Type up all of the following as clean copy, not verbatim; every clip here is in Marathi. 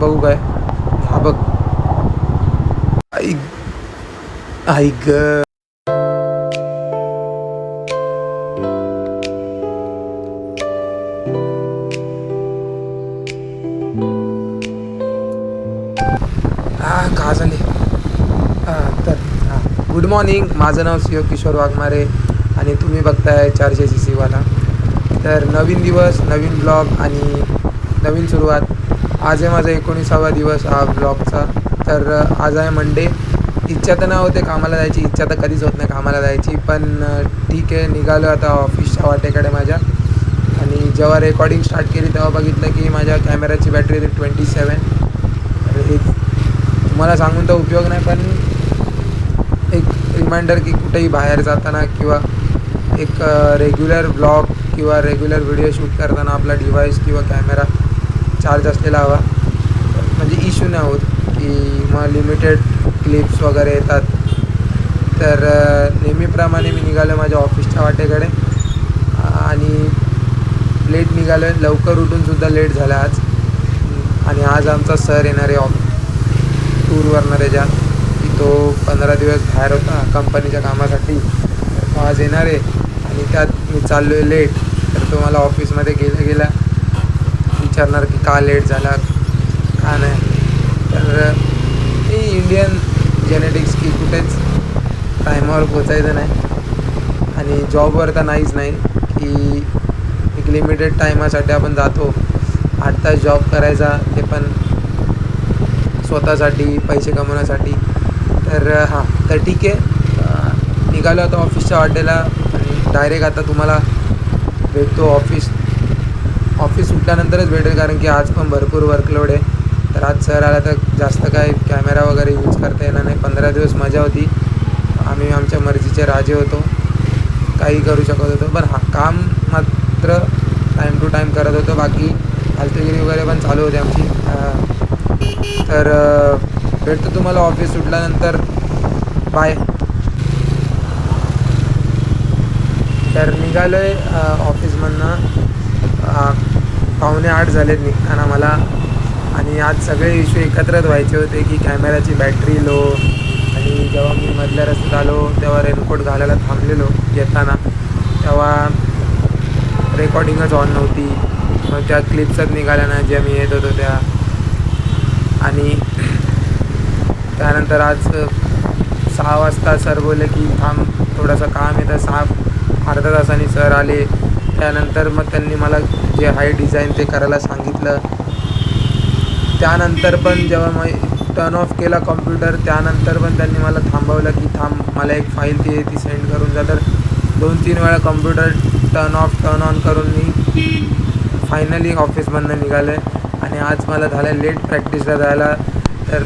बघू काय. हा बघ, ऐक ग. का झाले. तर गुड मॉर्निंग. माझं नाव शिव किशोर वाघमारे आणि तुम्ही बघताय 400cc वाला. तर नवीन दिवस, नवीन ब्लॉग आणि नवीन सुरुवात. आज आहे माझा 19वा दिवस हा ब्लॉगचा. तर आज आहे मंडे. इच्छा तर नाही होते कामाला जायची, इच्छा तर कधीच होत नाही कामाला जायची, पण ठीक आहे, निघालो आता ऑफिसच्या वाटेकडे माझ्या. आणि जेव्हा रेकॉर्डिंग स्टार्ट केली तेव्हा बघितलं की माझ्या कॅमेराची बॅटरी होती 27. तर तुम्हाला सांगून तर उपयोग नाही, पण एक रिमाइंडर की कुठेही बाहेर जाताना किंवा एक रेग्युलर ब्लॉग किंवा रेग्युलर व्हिडिओ शूट करताना आपला डिव्हाइस किंवा कॅमेरा चार्ज असलेला हवा. म्हणजे इश्यू नाही होत की मग लिमिटेड क्लिप्स वगैरे येतात. तर नेहमीप्रमाणे मी निघालो माझ्या ऑफिसच्या वाटेकडे आणि लेट निघालो आहे. लवकर उठूनसुद्धा लेट झाला आज. आणि आज आमचा सर येणार आहे टूरवरनं त्याच्या की तो 15 दिवस बाहेर होता कंपनीच्या कामासाठी. तर तो आज येणार आहे आणि त्यात मी चाललो आहे लेट. तर तो मला ऑफिसमध्ये गेला विचारणार की का लेट झाला का नाही. तर ही इंडियन जेनेटिक्स की कुठेच टायमावर पोचायचं नाही. आणि जॉबवर तर नाहीच नाही की एक लिमिटेड टायमासाठी आपण जातो 8 तास जॉब करायचा, ते पण स्वतःसाठी पैसे कमवण्यासाठी. तर तर ठीक आहे. निघालो आता ऑफिसच्या वाटेला आणि डायरेक्ट आता तुम्हाला भेटतो. ऑफिस सुटल्यानंतरच भेटेल, कारण की आज पण भरपूर वर्कलोड आहे. तर आज सर आला तर जास्त काय कॅमेरा वगैरे यूज करता येणार नाही. 15 दिवस मजा होती. आम्ही आमच्या मर्जीचे राजे होतो, काही करू शकत होतो. पण काम मात्र टाईम टू टाईम करत होतो. बाकी फालतूगिरी वगैरे पण चालू होती आमची. तर भेटतो तुम्हाला ऑफिस सुटल्यानंतर. बाय. तर निघालो आहे ऑफिसमधनं. 7:45 झालेत निघताना मला. आणि आज सगळे इश्यू एकत्रच व्हायचे होते की कॅमेराची बॅटरी लो. आणि जेव्हा मी मधल्या रस्त्यात आलो तेव्हा रेनकोट घालायला थांबलेलो येताना, तेव्हा रेकॉर्डिंगच ऑन नव्हती. मग त्या क्लिप्सच निघाल्या ना ज्या मी येत होतो त्या. आणि त्यानंतर आज 6 वाजता सर बोलले की थांब थोडंसं काम आहे. तर अर्धा तासांनी सर आले. त्यानंतर मग त्यांनी मला जे आहे डिझाईन ते करायला सांगितलं. त्यानंतर पण जेव्हा मग टर्न ऑफ केला कॉम्प्युटर, त्यानंतर पण त्यांनी मला थांबवलं की थांब मला एक फाईल ती सेंड करून जा. तर 2-3 वेळा computer turn off turn on करून मी फायनली ऑफिसमधनं निघालो आहे. आणि आज मला झालं लेट प्रॅक्टिसला जायला. तर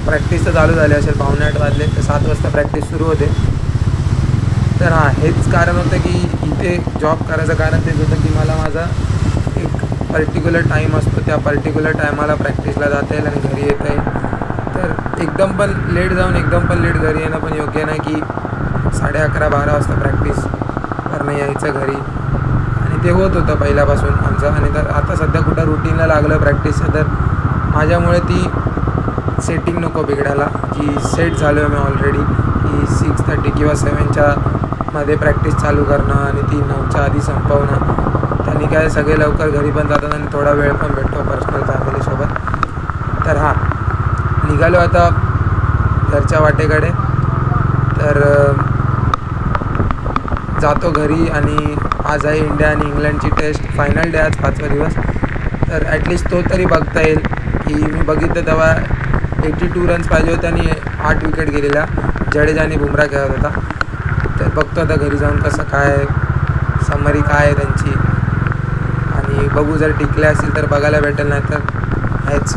प्रॅक्टिस तर चालू झाली असेल 7:45 वाजले, तर 7 वाजता प्रॅक्टिस सुरू होते. तर हेच कारण होतं की इथे जॉब करायचं कारण तेच होतं की मला माझा एक पर्टिक्युलर टाईम असतो, त्या पर्टिक्युलर टायमाला प्रॅक्टिसला जाता येईल आणि घरी येता येईल. तर एकदम पण लेट जाऊन एकदम पण लेट घरी येणं पण योग्य नाही की 11:30-12 वाजता प्रॅक्टिस करणं यायचं घरी. आणि ते होत होतं पहिल्यापासून आमचं. आणि तर आता सध्या कुठं रुटीनला लागलं प्रॅक्टिसचं, तर माझ्यामुळे ती सेटिंग नको बिघडायला. की सेट झालो आहे मी ऑलरेडी की 6:30 किंवा 7च्या मध्ये प्रॅक्टिस चालू करणं आणि ती 9च्या आधी संपवणं. त्यांनी काय सगळे लवकर घरी पण जातात आणि थोडा वेळ पण भेटतो पर्सनल फॅमिलीसोबत. तर निघालो आता घरच्या वाटेकडे. तर जातो घरी. आणि आज आहे इंडिया आणि इंग्लंडची टेस्ट, फायनल डे आज 5वा दिवस. तर ॲटलिस्ट तो तरी बघता येईल. की मी बघितलं तेव्हा 82 रन्स पाहिजे होते आणि 8 विकेट गेलेल्या. जडेजा आणि बुमरा खेळत होता. तर बघतो आता घरी जाऊन कसं काय समरी काय आहे त्यांची. आणि बघू जर टिकले असतील तर बघायला भेटेल, नाही तर हेच.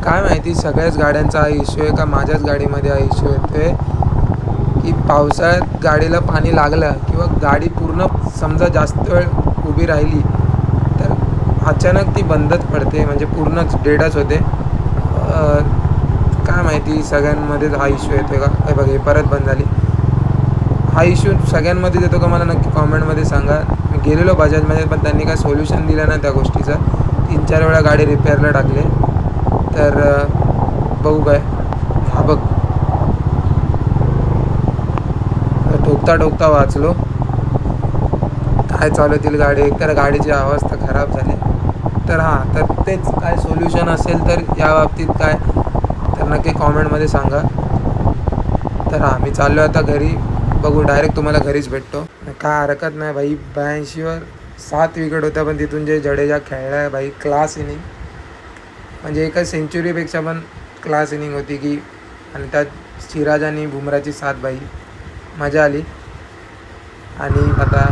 काय माहिती सगळ्याच गाड्यांचा हा इश्यू आहे का माझ्याच गाडीमध्ये हा इश्यू येतो आहे की पावसाळ्यात गाडीला पाणी लागलं किंवा गाडी पूर्ण समजा जास्त वेळ उभी राहिली तर अचानक ती बंदच पडते, म्हणजे पूर्णच डेडच होते. काय माहिती सगळ्यांमध्येच हा इश्यू येतो का? हे बघ, हे परत बंद झाली. हा इश्यू सगळ्यांमध्येच येतो का मला नक्की कॉमेंटमध्ये सांगा. मी गेलेलो बजाजमध्ये, पण त्यांनी काय सोल्युशन दिलं नाही त्या गोष्टीचं. 3-4 वेळा गाडी रिपेअरला टाकले. तर बघू काय. हा बघ, ठोकता वाचलो. काय चालवतील गाडी, एकतर गाडीची अवस्था खराब झाली. तर हां, तर तेच काय सोल्युशन असेल तर या बाबतीत काय, तर नक्की कॉमेंटमध्ये सांगा. तर हां, मी चाललो आता घरी. बघू, डायरेक्ट तुम्हाला घरीच भेटतो. काय हरकत नाही भाई. 82वर 7 विकेट होत्या, पण तिथून जे जडेजा खेळला आहे भाई, क्लास इनिंग. म्हणजे एका सेंचुरीपेक्षा पण क्लास इनिंग होती की. आणि त्यात सिराज आणि बुमराची साथ भाई, मजा आली. आणि आता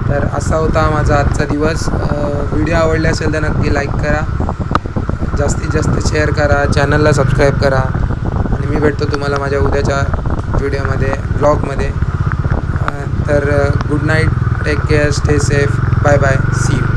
तर असा होता माझा आजचा दिवस. व्हिडिओ आवडले असेल तर नक्की लाईक करा, जास्तीत जास्त शेअर करा, चॅनलला सबस्क्राईब करा. आणि मी भेटतो तुम्हाला माझ्या उद्याच्या व्हिडिओमध्ये, ब्लॉगमध्ये. तर good night, take care, stay safe, bye bye, see you.